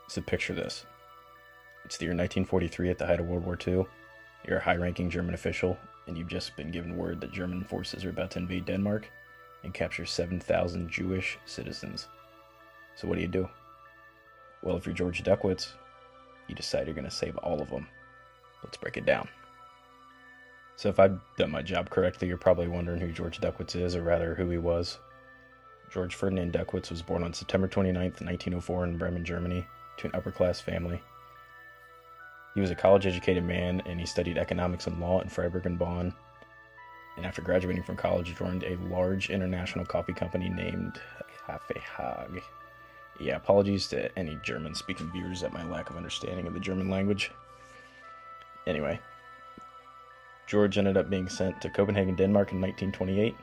So picture this. It's the year 1943 at the height of World War II. You're a high-ranking German official, and you've just been given word that German forces are about to invade Denmark and capture 7,000 Jewish citizens. So what do? Well, if you're Georg Duckwitz, you decide you're going to save all of them. Let's break it down. So if I've done my job correctly, you're probably wondering who Georg Duckwitz is, or rather who he was. Georg Ferdinand Duckwitz was born on September 29th, 1904 in Bremen, Germany, to an upper-class family. He was a college-educated man, and he studied economics and law in Freiburg and Bonn. And after graduating from college, joined a large international coffee company named Kaffee Haag. Yeah, apologies to any German-speaking viewers at my lack of understanding of the German language. Anyway, George ended up being sent to Copenhagen, Denmark in 1928.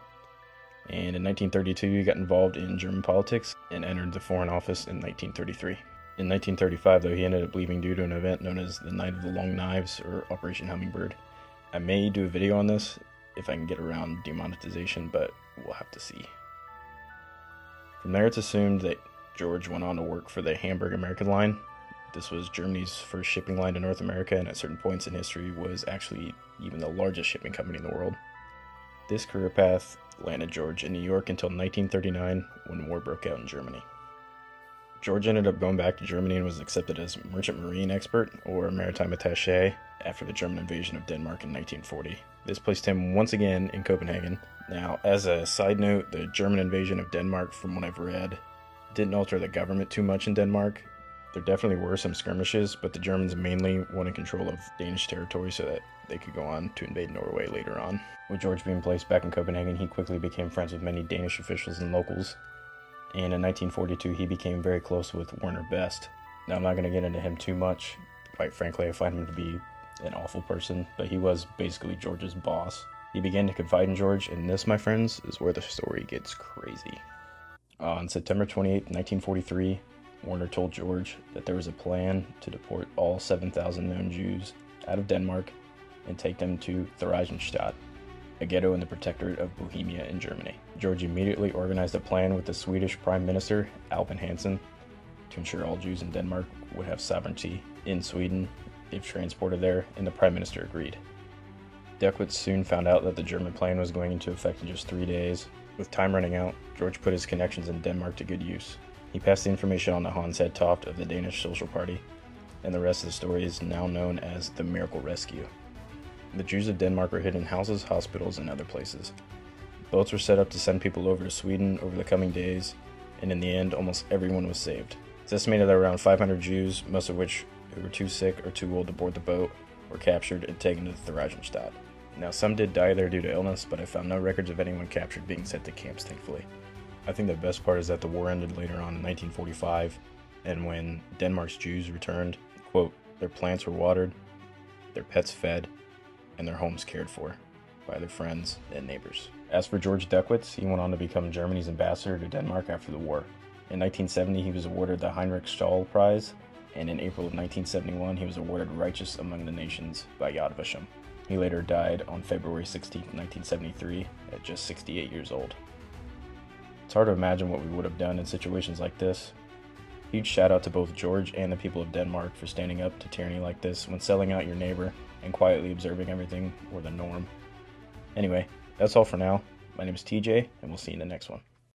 And in 1932, he got involved in German politics and entered the Foreign Office in 1933. In 1935, though, he ended up leaving due to an event known as the Night of the Long Knives, or Operation Hummingbird. I may do a video on this if I can get around demonetization, but we'll have to see. From there, it's assumed that George went on to work for the Hamburg American Line. This was Germany's first shipping line to North America, and at certain points in history was actually even the largest shipping company in the world. This career path landed George in New York until 1939, when war broke out in Germany. George ended up going back to Germany and was accepted as merchant marine expert, or maritime attaché, after the German invasion of Denmark in 1940. This placed him once again in Copenhagen. Now, as a side note, the German invasion of Denmark, from what I've read, didn't alter the government too much in Denmark. There definitely were some skirmishes, but the Germans mainly wanted control of Danish territory so that they could go on to invade Norway later on. With George being placed back in Copenhagen, he quickly became friends with many Danish officials and locals. And in 1942, he became very close with Werner Best. Now, I'm not going to get into him too much. Quite frankly, I find him to be an awful person, but he was basically George's boss. He began to confide in George, and this, my friends, is where the story gets crazy. On September 28, 1943, Werner told George that there was a plan to deport all 7,000 known Jews out of Denmark and take them to Theresienstadt, a ghetto in the protectorate of Bohemia in Germany. George immediately organized a plan with the Swedish Prime Minister, Albin Hansen, to ensure all Jews in Denmark would have sovereignty in Sweden if transported there, and the Prime Minister agreed. Duckwitz soon found out that the German plan was going into effect in just 3 days. With time running out, George put his connections in Denmark to good use. He passed the information on to Hans Hedtoft of the Danish Social Party, and the rest of the story is now known as the Miracle Rescue. The Jews of Denmark were hidden in houses, hospitals, and other places. Boats were set up to send people over to Sweden over the coming days, and in the end, almost everyone was saved. It's estimated that around 500 Jews, most of which who were too sick or too old to board the boat, were captured and taken to Theresienstadt. Now, some did die there due to illness, but I found no records of anyone captured being sent to camps, thankfully. I think the best part is that the war ended later on in 1945, and when Denmark's Jews returned, quote, their plants were watered, their pets fed, and their homes cared for by their friends and neighbors. As for Georg Duckwitz, he went on to become Germany's ambassador to Denmark after the war. In 1970, he was awarded the Heinrich Stahl Prize, and in April of 1971, he was awarded Righteous Among the Nations by Yad Vashem. He later died on February 16, 1973, at just 68 years old. It's hard to imagine what we would have done in situations like this. Huge shout out to both George and the people of Denmark for standing up to tyranny like this when selling out your neighbor and quietly observing everything were the norm. Anyway, that's all for now. My name is TJ, and we'll see you in the next one.